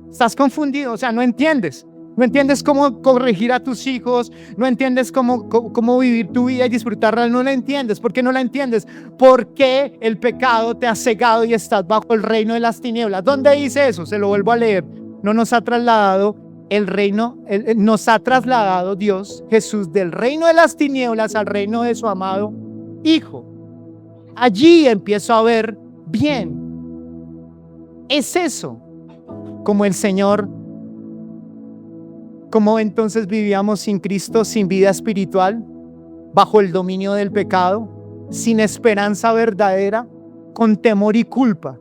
o sea, no entiendes. No entiendes cómo corregir a tus hijos, no entiendes cómo vivir tu vida y disfrutarla, no la entiendes. ¿Por qué no la entiendes? Porque el pecado te ha cegado y estás bajo el reino de las tinieblas. ¿Dónde dice eso? Se lo vuelvo a leer. No nos ha trasladado el reino, nos ha trasladado Dios, Jesús, del reino de las tinieblas al reino de su amado Hijo. Allí empiezo a ver bien. Es eso, como el Señor. ¿Cómo entonces vivíamos sin Cristo, sin vida espiritual, bajo el dominio del pecado, sin esperanza verdadera, con temor y culpa?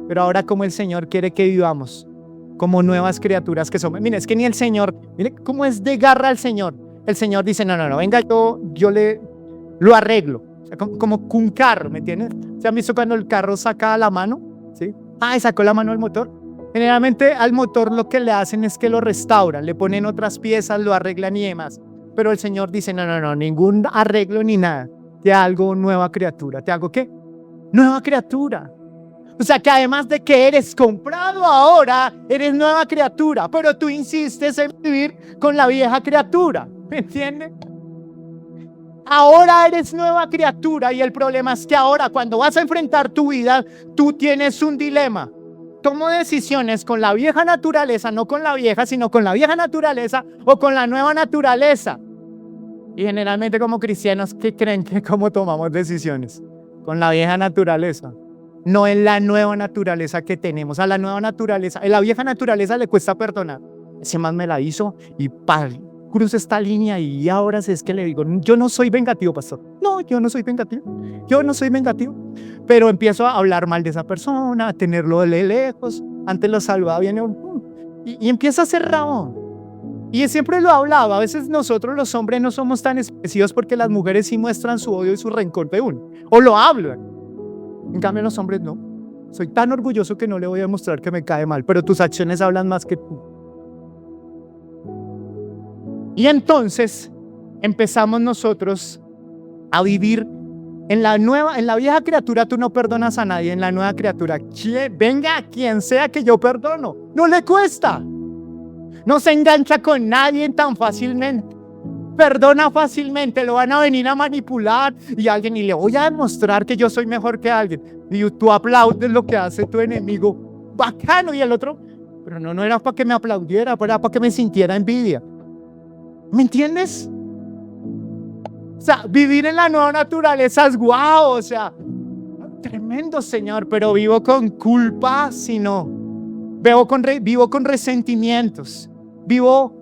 Pero ahora como el Señor quiere que vivamos como nuevas criaturas que somos. Mire, es que ni el Señor, mire cómo es de garra el Señor. El Señor dice, no, venga, yo lo arreglo. O sea, como un carro, ¿me entiendes? ¿Se han visto cuando el carro saca la mano? ¿Sí? Sacó la mano del motor. Generalmente al motor lo que le hacen es que lo restauran, le ponen otras piezas, lo arreglan y demás. Pero el Señor dice, no, ningún arreglo ni nada. Te hago nueva criatura. ¿Te hago qué? Nueva criatura. O sea que además de que eres comprado ahora, eres nueva criatura. Pero tú insistes en vivir con la vieja criatura. ¿Me entiendes? Ahora eres nueva criatura y el problema es que ahora cuando vas a enfrentar tu vida, tú tienes un dilema. Tomo decisiones con la vieja naturaleza, no con la vieja, sino con la vieja naturaleza o con la nueva naturaleza. Y generalmente como cristianos, ¿qué creen que cómo tomamos decisiones? Con la vieja naturaleza, no en la nueva naturaleza que tenemos. A la nueva naturaleza, a la vieja naturaleza le cuesta perdonar. Ese man me la hizo y cruzo esta línea y ahora es que le digo, yo no soy vengativo, pastor. No, yo no soy vengativo. Pero empiezo a hablar mal de esa persona, a tenerlo de lejos. Antes lo saludaba bien y empieza a ser rabón. Y siempre lo hablaba. A veces nosotros los hombres no somos tan expresivos porque las mujeres sí muestran su odio y su rencor de uno. O lo hablan. En cambio los hombres no. Soy tan orgulloso que no le voy a demostrar que me cae mal. Pero tus acciones hablan más que tú. Y entonces empezamos nosotros a vivir en la vieja criatura. Tú no perdonas a nadie. En la nueva criatura, venga quien sea que yo perdono. No le cuesta. No se engancha con nadie tan fácilmente. Perdona fácilmente. Lo van a venir a manipular y le voy a demostrar que yo soy mejor que alguien. Y tú aplaudes lo que hace tu enemigo. Bacano. Y el otro, pero no era para que me aplaudiera, era para que me sintiera envidia. ¿Me entiendes? O sea, vivir en la nueva naturaleza es guau, o sea, tremendo, Señor, pero vivo con culpa, si no. Vivo con resentimientos. Vivo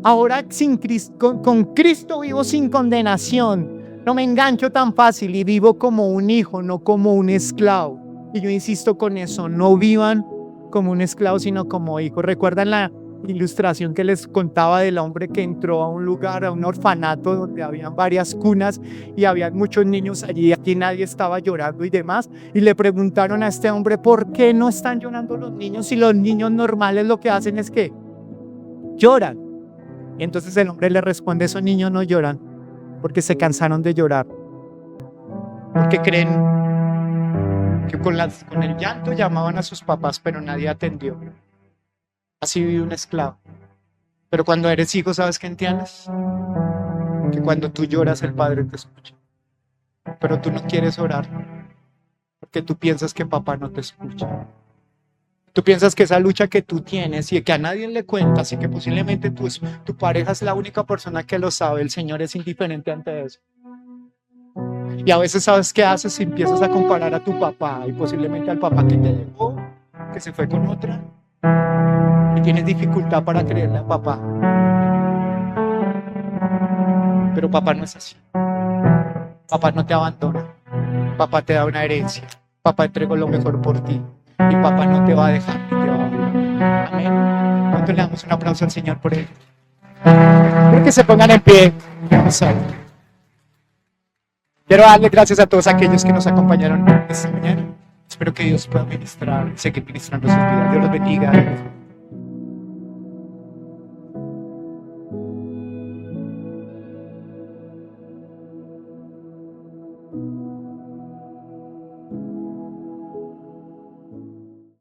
ahora sin Cristo, con Cristo vivo sin condenación. No me engancho tan fácil y vivo como un hijo, no como un esclavo. Y yo insisto con eso, no vivan como un esclavo, sino como hijo. ¿Recuerdan la ilustración que les contaba del hombre que entró a un lugar, a un orfanato donde habían varias cunas y había muchos niños allí, aquí nadie estaba llorando y demás? Y le preguntaron a este hombre, ¿por qué no están llorando los niños si los niños normales lo que hacen es que lloran? Y entonces el hombre le responde, esos niños no lloran porque se cansaron de llorar, porque creen que con el llanto llamaban a sus papás, pero nadie atendió. Así vive un esclavo. Pero cuando eres hijo, ¿sabes qué entiendes? Que cuando tú lloras, el Padre te escucha. Pero tú no quieres orar, porque tú piensas que papá no te escucha. Tú piensas que esa lucha que tú tienes y que a nadie le cuentas y que posiblemente tu pareja es la única persona que lo sabe, el Señor es indiferente ante eso. Y a veces, ¿sabes qué haces? Si empiezas a comparar a tu papá y posiblemente al papá que te dejó, que se fue con otra, y tienes dificultad para creerle a papá. Pero papá no es así. Papá no te abandona. Papá te da una herencia. Papá entregó lo mejor por ti. Y papá no te va a dejar ni te va a abandonar. Amén. ¿Cuánto le damos un aplauso al Señor por él? Quiero que se pongan en pie. Vamos a ver. Quiero darle gracias a todos aquellos que nos acompañaron esta mañana. Espero que Dios pueda ministrar, seguir ministrando sus vidas. Dios los bendiga.